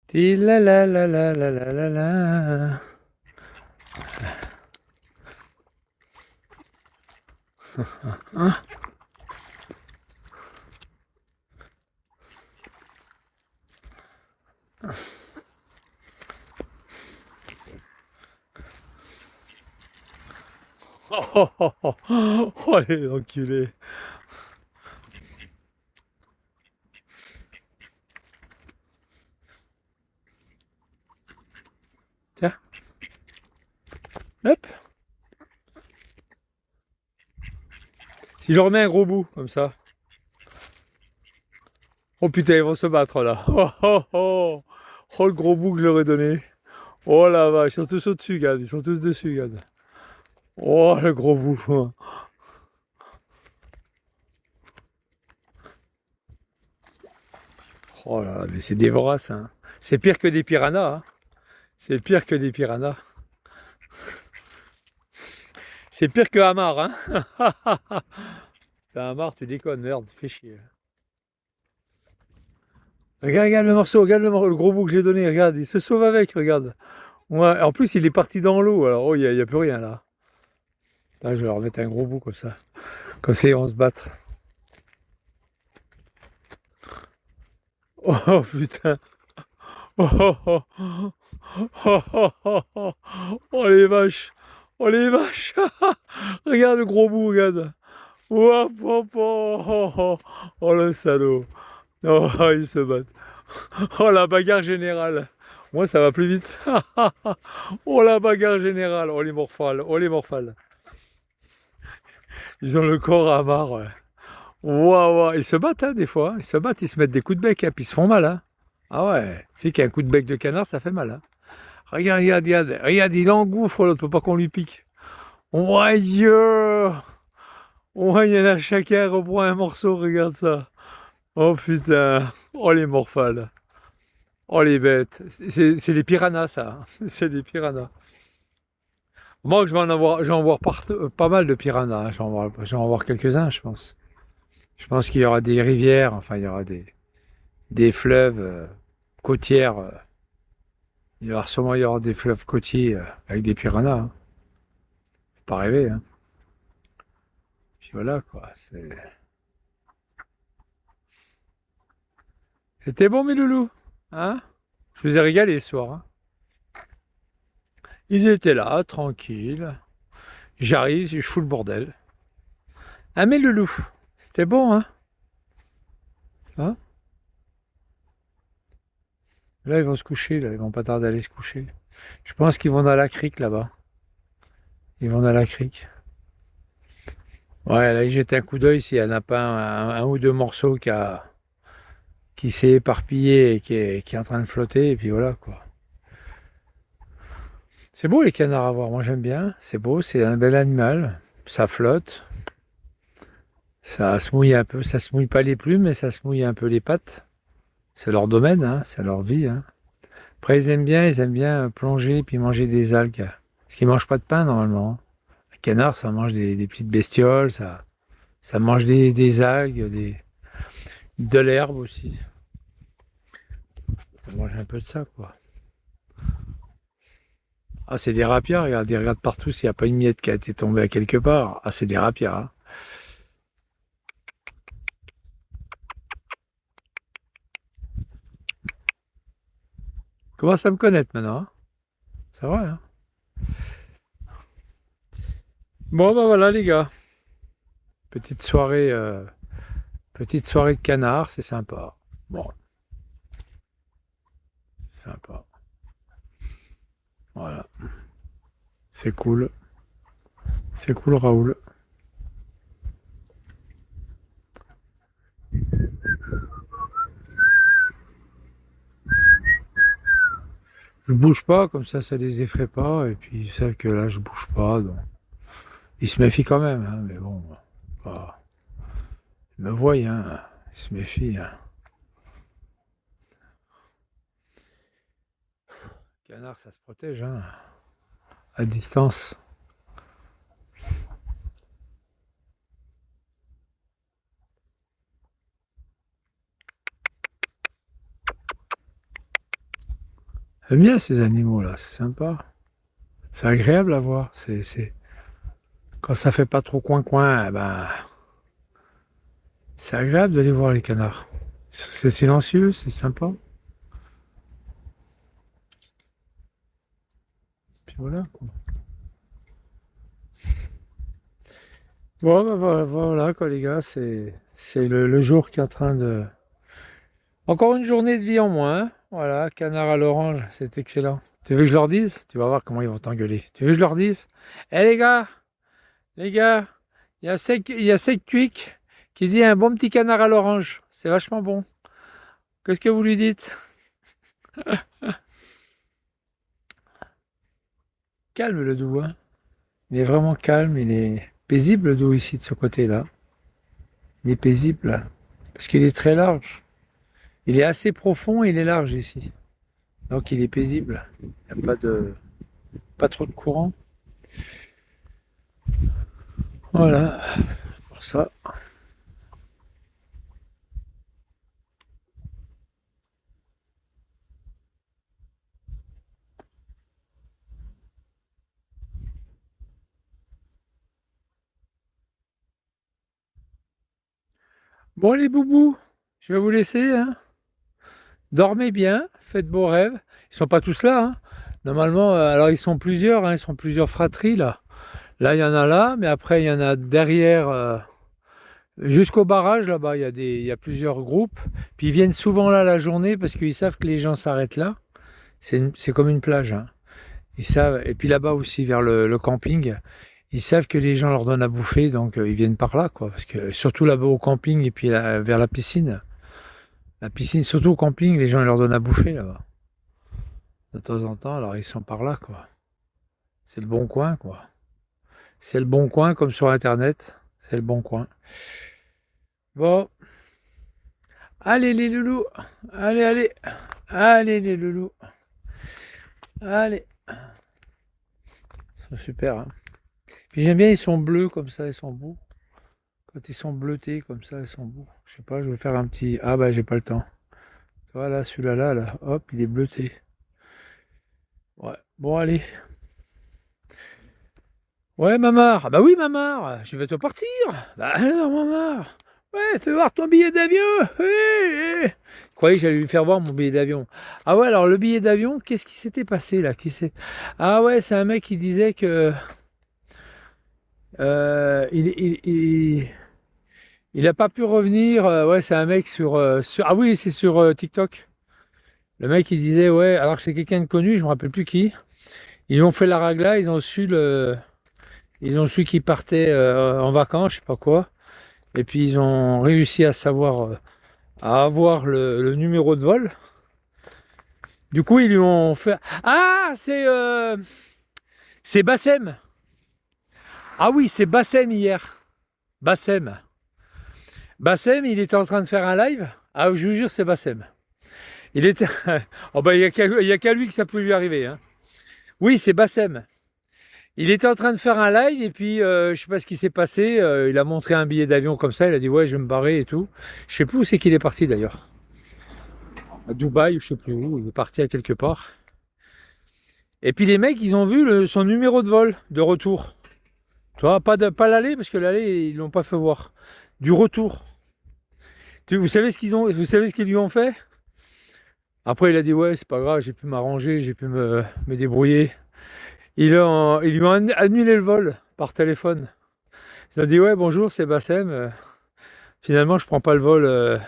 Ti la la la la la la la la. Hein. Oh, oh, oh, oh. Oh, les enculés. Tiens, hop. Si je remets un gros bout, comme ça. Oh putain, ils vont se battre là. Oh, oh, oh. Oh, le gros bout que je leur ai donné. Oh la vache, ils sont tous au-dessus, regarde. Ils sont tous dessus, regarde. Oh, le gros bout. Oh là, mais c'est dégueulasse, hein. C'est pire que des piranhas, hein. C'est pire que des piranhas. C'est pire que Hamar, hein. T'as Hamar, tu déconnes, merde, fais chier. Regarde, regarde le morceau, regarde le gros bout que j'ai donné, regarde, il se sauve avec, regarde. Ouais, en plus, il est parti dans l'eau, alors oh, il y a plus rien là. Là, je vais leur mettre un gros bout comme ça. Comme ça, ils vont se battre. Oh putain. Oh, oh, oh. Oh, oh, oh, oh. Oh, les vaches. Oh les vaches. Regarde le gros bout, regarde. Oh, oh, oh, oh, oh. Oh, le salaud. Oh, ils se battent. Oh, la bagarre générale. Moi, ça va plus vite. Oh, la bagarre générale. Oh, les morphales. Oh, les morphales. Ils ont le corps à marre. Ouais. Waouh, waouh. Ils se battent, hein, des fois. Ils se battent, ils se mettent des coups de bec, hein, puis ils se font mal. Hein. Ah ouais. Tu sais qu'un coup de bec de canard, ça fait mal. Hein. Regarde, regarde, regarde. Regarde, il engouffre l'autre pour pas qu'on lui pique. Ouais, Dieu. Ouais, il y en a chacun reprend un morceau, regarde ça. Oh putain. Oh, les morphales. Oh, les bêtes. C'est des piranhas, ça. C'est des piranhas. Moi, je vais en voir pas mal de piranhas. Hein. Je vais en voir quelques-uns, je pense. Je pense qu'il y aura des rivières, enfin, il y aura des fleuves côtières. Il y aura des fleuves côtiers avec des piranhas. Hein. Faut pas rêver, hein. Puis voilà, quoi. C'était bon, mes loulous. Hein? Je vous ai régalé ce soir. Hein. Ils étaient là, tranquilles. J'arrive, je fous le bordel. Ah, mes loulous. C'était bon, hein? Ça va. Là, ils vont se coucher, là. Ils vont pas tarder à aller se coucher. Je pense qu'ils vont dans la crique, là-bas. Ils vont dans la crique. Ouais, là, ils jettent un coup d'œil s'il y en a pas un ou deux morceaux qui s'est éparpillé et qui est en train de flotter, et puis voilà, quoi. C'est beau, les canards à voir. Moi, j'aime bien. C'est beau, c'est un bel animal. Ça flotte. Ça se mouille un peu. Ça se mouille pas les plumes, mais ça se mouille un peu les pattes. C'est leur domaine, hein. C'est leur vie, hein. Après, ils aiment bien plonger puis manger des algues. Parce qu'ils mangent pas de pain normalement. Hein. Le canard, ça mange des petites bestioles, ça mange des algues, de l'herbe aussi. Ça mange un peu de ça, quoi. Ah, c'est des rapias, regarde, ils regardent partout s'il n'y a pas une miette qui a été tombée à quelque part. Ah, c'est des rapias. Hein. Commence à me connaître maintenant. Hein. Ça va, hein. Bon, bah voilà, les gars. Petite soirée, euh, petite soirée de canard, c'est sympa. Bon, c'est sympa. Voilà. C'est cool. C'est cool, Raoul. Je bouge pas, comme ça les effraie pas, et puis ils savent que là, je bouge pas, donc. Ils se méfient quand même, hein, mais bon, pas- ils me voient, hein, ils se méfient, hein. Canard, ça se protège, hein, à distance. J'aime bien ces animaux-là, c'est sympa. C'est agréable à voir. Quand ça fait pas trop coin-coin, eh ben, c'est agréable d'aller voir les canards. C'est silencieux, c'est sympa. Puis voilà, quoi. Bon, ben voilà, quoi, les gars, c'est le jour qui est en train de. Encore une journée de vie en moins, hein. Voilà, canard à l'orange, c'est excellent. Tu veux que je leur dise? Tu vas voir comment ils vont t'engueuler. Tu veux que je leur dise? Eh les gars, il y a Sec Quick qui dit un bon petit canard à l'orange. C'est vachement bon. Qu'est-ce que vous lui dites? Calme le doux, hein. Il est vraiment calme, il est paisible le dos ici de ce côté-là. Il est paisible parce qu'il est très large. Il est assez profond et il est large ici. Donc il est paisible. Il n'y a pas trop de courant. Voilà, pour ça. Bon les boubous, je vais vous laisser, hein. Dormez bien, faites beaux rêves. Ils sont pas tous là, hein. Normalement, alors ils sont plusieurs, hein, ils sont plusieurs fratries là. Là, il y en a là, mais après, il y en a derrière, jusqu'au barrage là-bas, il y a plusieurs groupes. Puis ils viennent souvent là la journée parce qu'ils savent que les gens s'arrêtent là. C'est comme une plage, hein. Ils savent. Et puis là-bas aussi, vers le camping, ils savent que les gens leur donnent à bouffer, donc ils viennent par là, quoi. Parce que surtout là-bas au camping et puis vers la piscine. La piscine, surtout au camping, les gens ils leur donnent à bouffer là-bas. De temps en temps, alors ils sont par là, quoi. C'est le bon coin, quoi. C'est le bon coin, comme sur Internet. C'est le bon coin. Bon, allez les loulous. Allez. Allez les loulous. Allez. Ils sont super, hein. Puis j'aime bien, ils sont bleus comme ça, ils sont beaux. Quand ils sont bleutés comme ça, ils sont beaux. Je sais pas, je vais faire un petit. Ah bah j'ai pas le temps. Voilà, celui-là, là, hop, il est bleuté. Ouais, bon allez. Ouais, Mamar. Ah bah oui, Mamar. Je vais bientôt partir. Bah alors, Mamar. Ouais, fais voir ton billet d'avion. Je croyais que j'allais lui faire voir mon billet d'avion. Ah ouais, alors le billet d'avion, qu'est-ce qui s'était passé là? Ah ouais, c'est un mec qui disait que il a pas pu revenir. Ouais, c'est un mec Ah oui, c'est sur TikTok. Le mec il disait ouais, alors que c'est quelqu'un de connu, je me rappelle plus qui. Ils ont fait la ragla, ils ont su qu'il partait en vacances, je sais pas quoi. Et puis ils ont réussi à savoir, à avoir le numéro de vol. Du coup, ils lui ont fait. Ah, c'est Bassem. Ah oui, c'est Bassem hier. Bassem. Bassem, il était en train de faire un live. Ah, je vous jure, c'est Bassem. Il était. Oh bah, il y a qu'à lui que ça peut lui arriver, hein. Oui, c'est Bassem. Il était en train de faire un live et puis je sais pas ce qui s'est passé. Il a montré un billet d'avion comme ça. Il a dit ouais, je vais me barrer et tout. Je sais plus où c'est qu'il est parti d'ailleurs. À Dubaï ou je sais plus où. Il est parti à quelque part. Et puis les mecs, ils ont vu son numéro de vol de retour. Tu vois, pas l'aller parce que l'aller ils l'ont pas fait voir. Du retour. Vous savez vous savez ce qu'ils lui ont fait? Après il a dit ouais, c'est pas grave, j'ai pu m'arranger, j'ai pu me débrouiller. Ils lui ont annulé le vol par téléphone. Ils ont dit ouais bonjour, c'est Bassem. Finalement je prends pas le vol,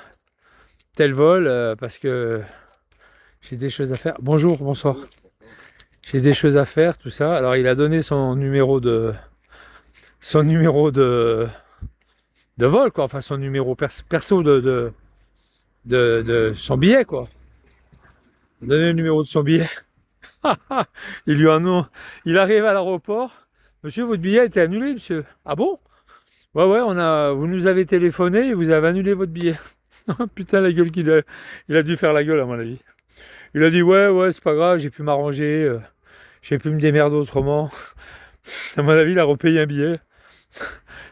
tel vol parce que j'ai des choses à faire. Bonjour, bonsoir. J'ai des choses à faire, tout ça. Alors il a donné son numéro de vol, quoi. Enfin son numéro perso de son billet, quoi. Il a donné le numéro de son billet. Il lui a non. Il arrive à l'aéroport. Monsieur, votre billet a été annulé, monsieur. Ah bon? Ouais, ouais, vous nous avez téléphoné et vous avez annulé votre billet. Putain, la gueule il a dû faire la gueule, à mon avis. Il a dit, ouais, c'est pas grave, j'ai pu m'arranger, j'ai pu me démerder autrement. À mon avis, il a repayé un billet.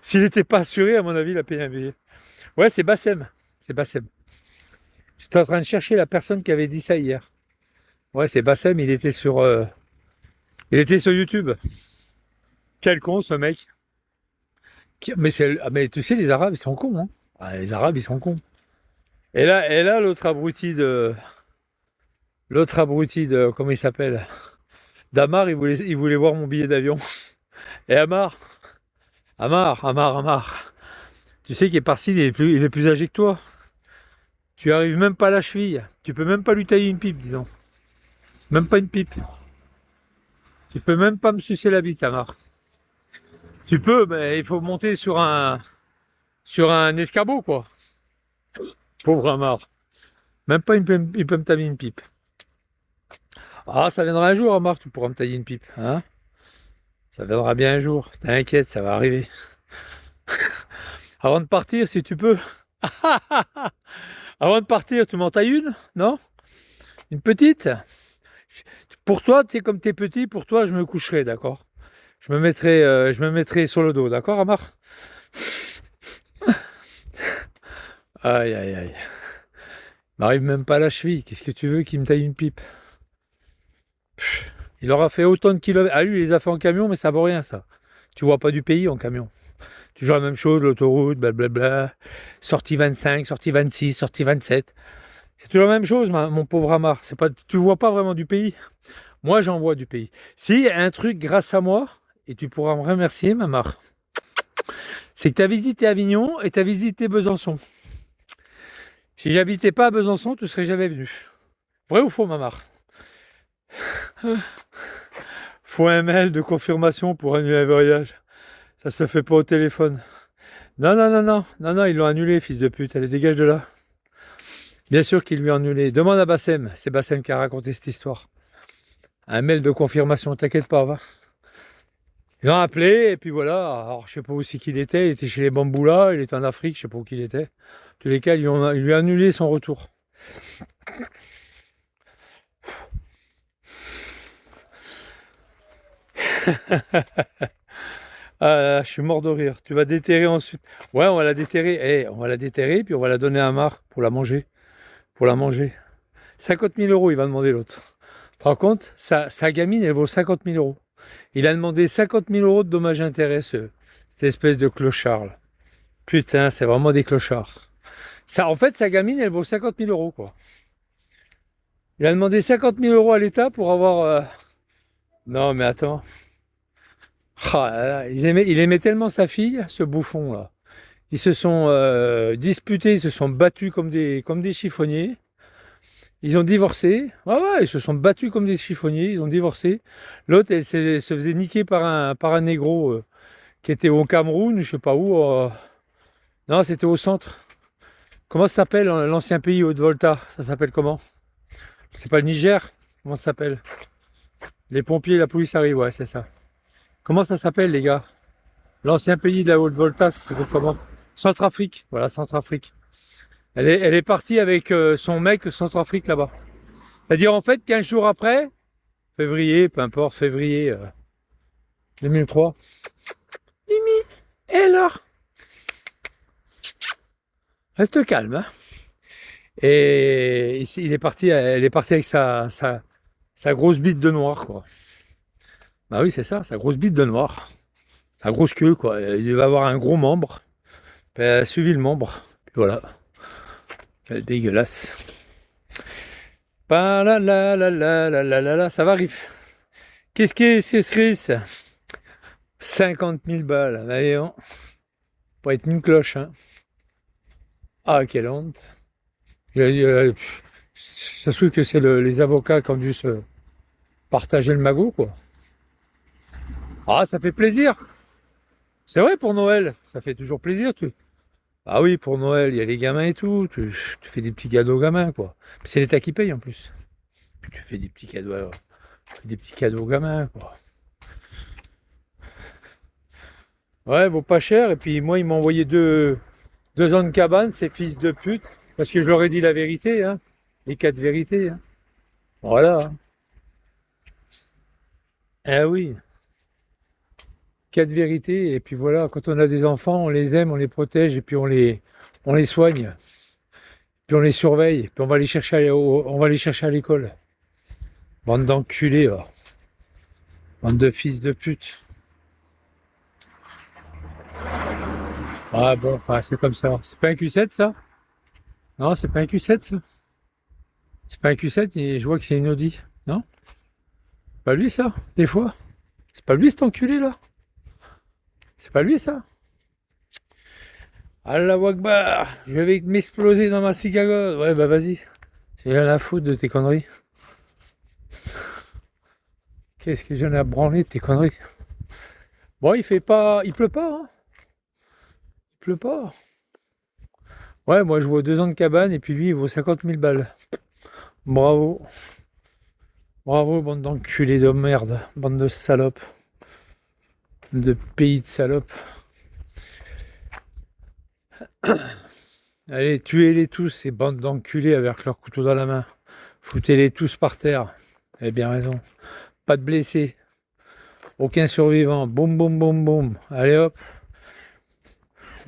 S'il n'était pas assuré, à mon avis, il a payé un billet. Ouais, c'est Bassem. C'est Bassem. J'étais en train de chercher la personne qui avait dit ça hier. Ouais, c'est Bassem, il était sur YouTube. Quel con ce mec. Mais tu sais, les Arabes, ils sont cons, hein. Ah, les Arabes, ils sont cons. Et là, l'autre abruti de, comment il s'appelle? Damar, il voulait voir mon billet d'avion. Et Amar. Tu sais qu'Eparsil, il est plus âgé que toi. Tu arrives même pas à la cheville. Tu peux même pas lui tailler une pipe, disons. Même pas une pipe. Tu peux même pas me sucer la bite, Amar. Tu peux, mais il faut monter sur un escabeau, quoi. Pauvre Amar. Même pas il peut me tailler une pipe. Ah, ça viendra un jour, Amar, tu pourras me tailler une pipe, hein? Ça viendra bien un jour. T'inquiète, ça va arriver. Avant de partir, si tu peux. Avant de partir, tu m'en tailles une? Non? Une petite? Pour toi, tu sais, comme t'es petit, pour toi, je me coucherai, d'accord? Je me mettrai sur le dos, d'accord, Amar? Aïe, aïe, aïe. Il m'arrive même pas à la cheville. Qu'est-ce que tu veux qu'il me taille une pipe? Il aura fait autant de kilomètres. Ah, lui, il les a fait en camion, mais ça vaut rien, ça. Tu vois pas du pays en camion. Toujours la même chose, l'autoroute, blablabla. Sortie 25, sortie 26, sortie 27. C'est toujours la même chose, mon pauvre Amar. C'est pas, tu vois pas vraiment du pays. Moi, j'en vois du pays. Si, un truc grâce à moi, et tu pourras me remercier, Mamar, c'est que tu as visité Avignon et tu as visité Besançon. Si j'habitais pas à Besançon, tu serais jamais venu. Vrai ou faux, Mamar? Faut un mail de confirmation pour annuler un voyage. Ça se fait pas au téléphone. Non, non, non, non, non, non, ils l'ont annulé, fils de pute. Allez, dégage de là. Bien sûr qu'ils lui ont annulé. Demande à Bassem. C'est Bassem qui a raconté cette histoire. Un mail de confirmation, t'inquiète pas, va. Ils l'ont appelé, et puis voilà. Alors, je sais pas où c'est qu'il était. Il était chez les Bamboulas, il était en Afrique, je sais pas où qu'il était. En tous les cas, ils lui ont annulé son retour. Ah, je suis mort de rire. Tu vas déterrer ensuite. Ouais, on va la déterrer. On va la déterrer, puis on va la donner à Marc pour la manger. Pour la manger. 50 000 euros, il va demander l'autre. Tu te rends compte? Sa gamine, elle vaut 50 000 euros. Il a demandé 50 000 euros de dommages et intérêts, cette espèce de clochard, là. Putain, c'est vraiment des clochards. En fait, sa gamine, elle vaut 50 000 euros, quoi. Il a demandé 50 000 euros à l'État pour avoir... Non, mais attends. Ah, là, là, il aimait tellement sa fille, ce bouffon, là. Ils se sont disputés, ils se sont battus comme des chiffonniers. Ils ont divorcé. Ouais, ouais, ils se sont battus comme des chiffonniers. Ils ont divorcé. L'autre, elle se faisait niquer par un négro qui était au Cameroun, je sais pas où. Non, c'était au centre. Comment ça s'appelle l'ancien pays Haute-Volta? Ça s'appelle comment? C'est pas le Niger? Comment ça s'appelle? Les pompiers et la police arrivent, ouais, c'est ça. Comment ça s'appelle, les gars? L'ancien pays de la Haute-Volta, ça s'appelle comment? Centrafrique. Voilà, Centrafrique. Elle est partie avec son mec de Centrafrique là-bas. C'est-à-dire, en fait, 15 jours après, février, peu importe, février 2003. Mimi, et alors? Reste calme, hein. Et ici, elle est partie avec sa grosse bite de noir, quoi. Bah oui, c'est ça, sa grosse bite de noir. Sa grosse queue, quoi. Il devait avoir un gros membre. Puis elle a suivi le membre. Puis voilà. Quelle dégueulasse. Pa la la la la la la la la. Ça va, Riff? Qu'est-ce que c'est, Chris? 50 000 balles. Allez, on. Pour être une cloche, hein. Ah, quelle honte. Ça se trouve que c'est les avocats qui ont dû se partager le magot, quoi. Ah, ça fait plaisir. C'est vrai pour Noël. Ça fait toujours plaisir. Ah oui, pour Noël, il y a les gamins et tout. Tu fais des petits cadeaux aux gamins, quoi. Puis c'est l'État qui paye en plus. Puis tu fais des petits cadeaux, aux gamins, quoi. Ouais, vaut pas cher. Et puis moi, ils m'ont envoyé deux ans de cabane, ces fils de pute. Parce que je leur ai dit la vérité, hein. Les 4 vérités, hein. Voilà. Ah oui. 4 vérités. Et puis voilà, quand on a des enfants, on les aime, on les protège et puis on les soigne. Puis on les surveille. Puis on va les chercher on va les chercher à l'école. Bande d'enculés, va. Bande de fils de pute. Ah bon, enfin, c'est comme ça. C'est pas un Q7, ça? Non, c'est pas un Q7, ça? C'est pas un Q7, et je vois que c'est une Audi. Non? Pas lui, ça, des fois? C'est pas lui, cet enculé, là? C'est pas lui, ça? Allah Akbar, je vais m'exploser dans ma cigagotte. Ouais, bah vas-y. J'ai rien à foutre de tes conneries. Qu'est-ce que j'en ai à branler de tes conneries? Bon, il fait pas. Il pleut pas, hein? Il pleut pas. Ouais, moi je vaux 2 ans de cabane et puis lui il vaut 50 000 balles. Bravo. Bravo, bande d'enculés de merde. Bande de salopes. De pays de salopes. Allez, tuez-les tous, ces bandes d'enculés avec leur couteau dans la main. Foutez-les tous par terre. Vous avez bien raison. Pas de blessés. Aucun survivant. Boum, boum, boum, boum. Allez hop.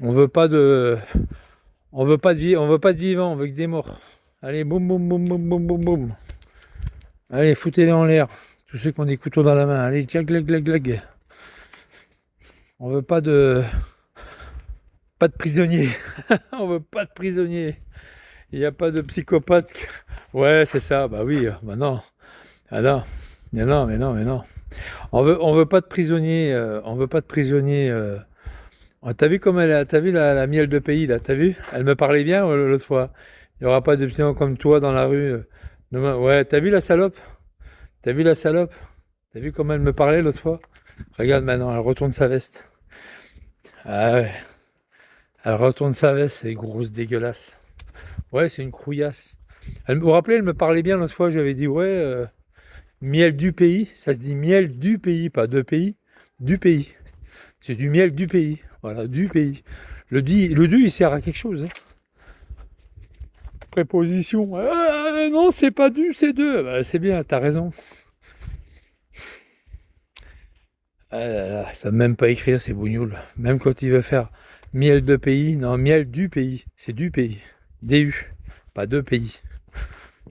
On veut pas de. On veut pas de vivants, on veut que des morts. Allez, boum, boum, boum, boum, boum, boum, boum. Allez, foutez-les en l'air. Tous ceux qui ont des couteaux dans la main. Allez, glag, glag, glag, glag. On veut pas de. Pas de prisonniers. On veut pas de prisonniers. Il n'y a pas de psychopathe. Ouais, c'est ça. Bah oui, bah non. Ah non. Mais non, mais non, mais non. On veut pas de prisonniers. On veut pas de prisonniers. Oh, t'as vu comme t'as vu la miel de pays là, t'as vu? Elle me parlait bien l'autre fois. Il n'y aura pas de petits gens comme toi dans la rue. Demain. Ouais, t'as vu la salope? T'as vu la salope? T'as vu comment elle me parlait l'autre fois? Regarde maintenant, elle retourne sa veste. Ah ouais. Elle retourne sa veste, c'est grosse dégueulasse. Ouais, c'est une crouillasse. Vous vous rappelez, elle me parlait bien l'autre fois, j'avais dit ouais, miel du pays, ça se dit miel du pays, pas de pays, du pays. C'est du miel du pays, voilà, du pays. Le du, il sert à quelque chose. Hein. Préposition. Non, c'est pas du, c'est de. Bah, c'est bien, t'as raison. Ah là là, ça même pas écrire, c'est bougnoul. Même quand il veut faire miel de pays, non, miel du pays, c'est du pays. DU, pas de pays.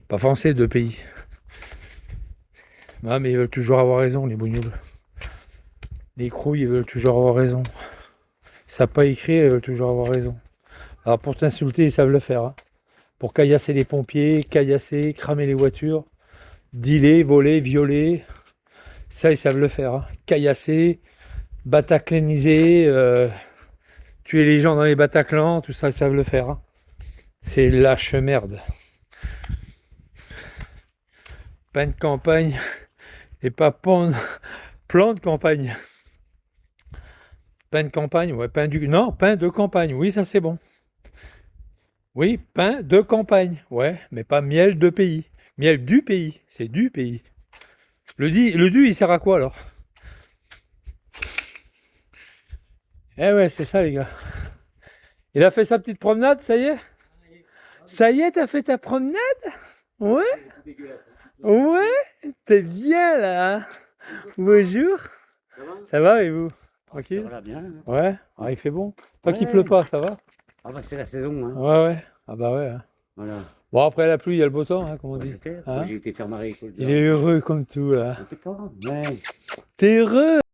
Pas français, de pays. Non, mais ils veulent toujours avoir raison, les bougnoules. Les crouilles, ils veulent toujours avoir raison. Ils savent pas écrire, ils veulent toujours avoir raison. Alors pour t'insulter, ils savent le faire. Hein. Pour caillasser les pompiers, caillasser, cramer les voitures, dealer, voler, violer. Ça, ils savent le faire. Hein. Caillasser, bataclaniser, tuer les gens dans les Bataclans, tout ça, ils savent le faire. Hein. C'est lâche merde. Pain de campagne et pas plan de campagne. Pain de campagne, ouais, non, pain de campagne, oui, ça c'est bon. Oui, pain de campagne, ouais, mais pas miel de pays. Miel du pays, c'est du pays. Le du, il sert à quoi alors? Eh ouais, c'est ça les gars. Il a fait sa petite promenade, ça y est? Ça y est, t'as fait ta promenade? Ouais? Ouais? T'es bien là? Hein. Bonjour. Ça va et vous? Tranquille? Voilà, bien. Hein. Ouais? Ah, il fait bon. Tant qu'il Ouais. pleut pas, ça va? Ah bah c'est la saison. Hein. Ouais, ouais. Ah bah ouais. Hein. Voilà. Bon, après la pluie, il y a le beau temps, hein, comme on Ouais, dit. c'est clair. Hein? J'ai été faire ma récolte. Il est heureux comme tout, là. Je sais pas, mais... T'es heureux?